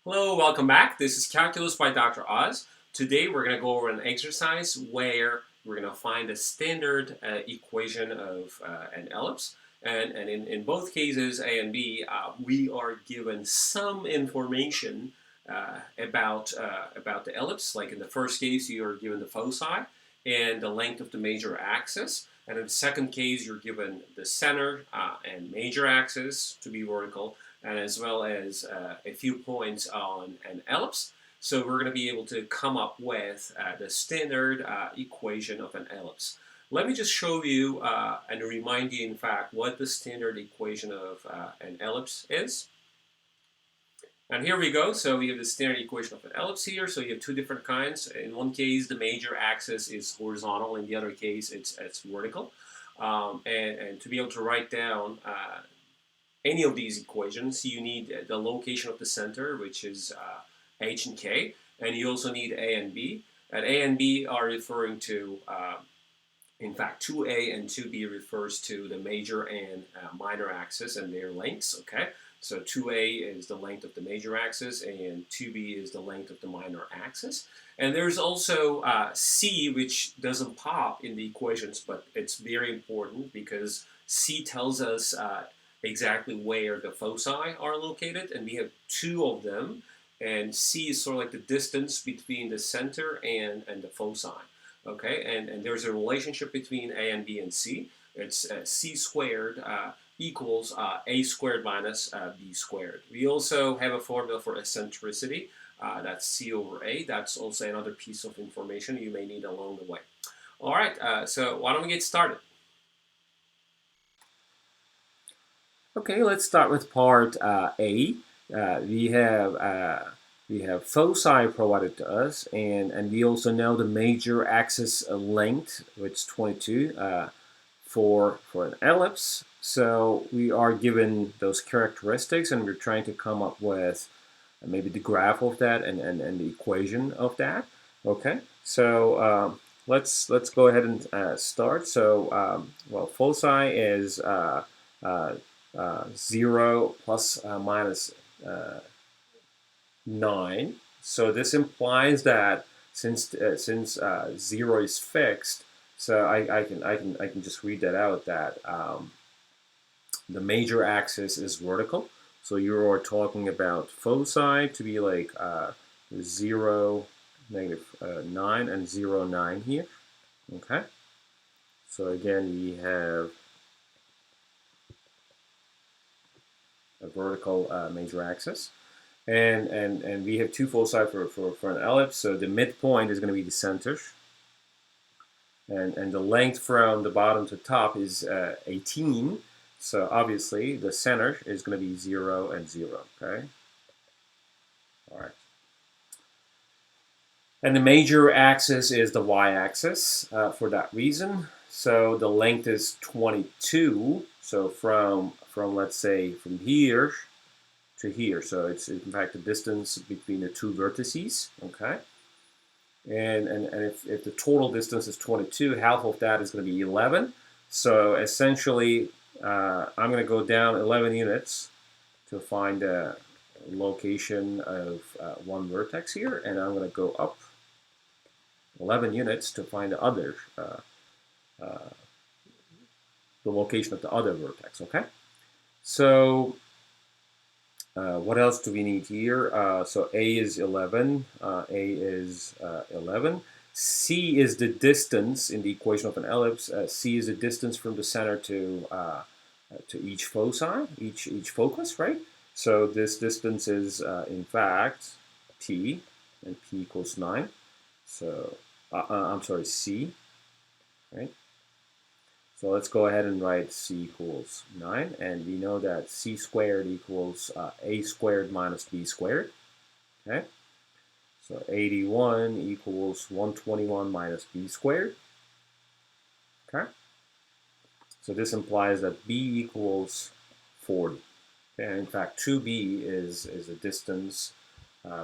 Hello, welcome back. This is Calculus by Dr. Oz. Today we're going to go over an exercise where we're going to find a standard equation of an ellipse. And in both cases, A and B, we are given some information about the ellipse. Like in the first case, you are given the foci and the length of the major axis. And in the second case, you're given the center and major axis to be vertical, and as well as a few points on an ellipse. So we're going to be able to come up with the standard equation of an ellipse. Let me just show you and remind you, in fact, what the standard equation of an ellipse is. And here we go. So we have the standard equation of an ellipse here. So you have two different kinds. In one case, the major axis is horizontal. In the other case, it's vertical. And to be able to write down any of these equations, you need the location of the center, which is h and k, and you also need a and b. And a and b are referring to, in fact, 2a and 2b refers to the major and minor axis and their lengths, okay? So 2a is the length of the major axis, and 2b is the length of the minor axis. And there's also c, which doesn't pop in the equations, but it's very important because c tells us exactly where the foci are located, and we have two of them, and c is sort of like the distance between the center and the foci. Okay, and there's a relationship between a and b and c. It's c squared equals a squared minus b squared. We also have a formula for eccentricity. That's c over a. That's also another piece of information you may need along the way. All right, so why don't we get started? Okay, let's start with part A. We have foci provided to us, and we also know the major axis length, which is 22 for an ellipse. So we are given those characteristics, and we're trying to come up with maybe the graph of that and the equation of that. Okay, so let's go ahead and start. So well, foci is 0 plus minus 9. So this implies that since 0 is fixed, so I can just read that out that the major axis is vertical. So you are talking about foci to be like 0, negative 9, and 0, 9 here. Okay. So again, we have a vertical major axis. And we have two foci for an ellipse, so the midpoint is going to be the center. And the length from the bottom to top is 18. So obviously the center is going to be 0 and 0, okay? All right. And the major axis is the y-axis for that reason. So the length is 22. So from let's say from here to here. So it's in fact the distance between the two vertices, okay? And if the total distance is 22, half of that is going to be 11. So essentially, I'm going to go down 11 units to find the location of one vertex here, and I'm going to go up 11 units to find the other, the location of the other vertex, okay? So what else do we need here? So A is 11. A is 11. C is the distance in the equation of an ellipse. C is the distance from the center to each foci, each focus, right? So this distance is in fact T, and P equals 9. So I'm sorry, C, right? So let's go ahead and write c equals 9, and we know that c squared equals a squared minus b squared, okay? So 81 equals 121 minus b squared, okay? So this implies that b equals 40, okay? And in fact, 2b is a distance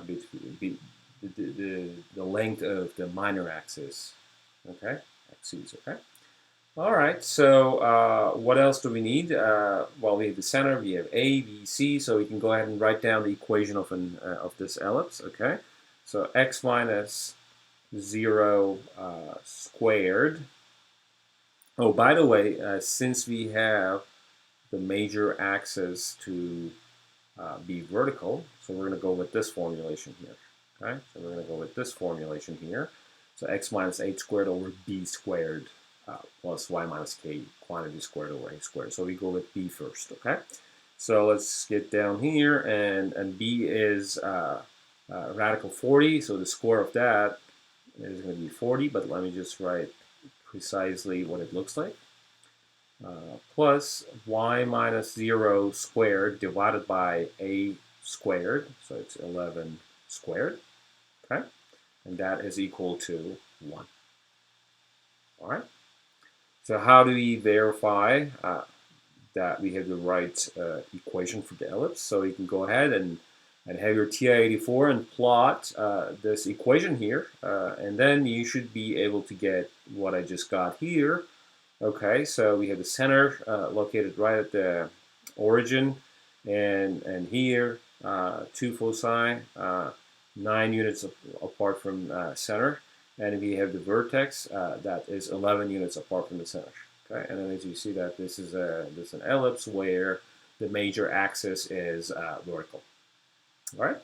between the length of the minor axis, okay? Axes, okay? All right, so what else do we need? Well, we have the center, we have A, B, C, so we can go ahead and write down the equation of this ellipse, okay? So x minus 0 squared. Oh, by the way, since we have the major axis to be vertical, so we're going to go with this formulation here, okay? So we're going to go with this formulation here. So x minus 8 squared over b squared plus y minus k quantity squared over a squared. So we go with b first, okay? So let's get down here, and b is radical 40, so the square of that is going to be 40, but let me just write precisely what it looks like. Plus y minus 0 squared divided by a squared, so it's 11 squared, okay? And that is equal to 1. All right? So how do we verify that we have the right equation for the ellipse? So you can go ahead and have your TI-84 and plot this equation here, and then you should be able to get what I just got here. Okay, so we have the center located right at the origin, and here 2 foci, 9 units apart from center, and we have the vertex that is 11 units apart from the center. Okay, and then as you see that this is an ellipse where the major axis is vertical. All right.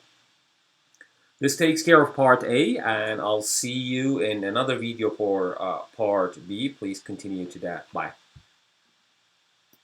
This takes care of part A, and I'll see you in another video for part B. Please continue to that. Bye.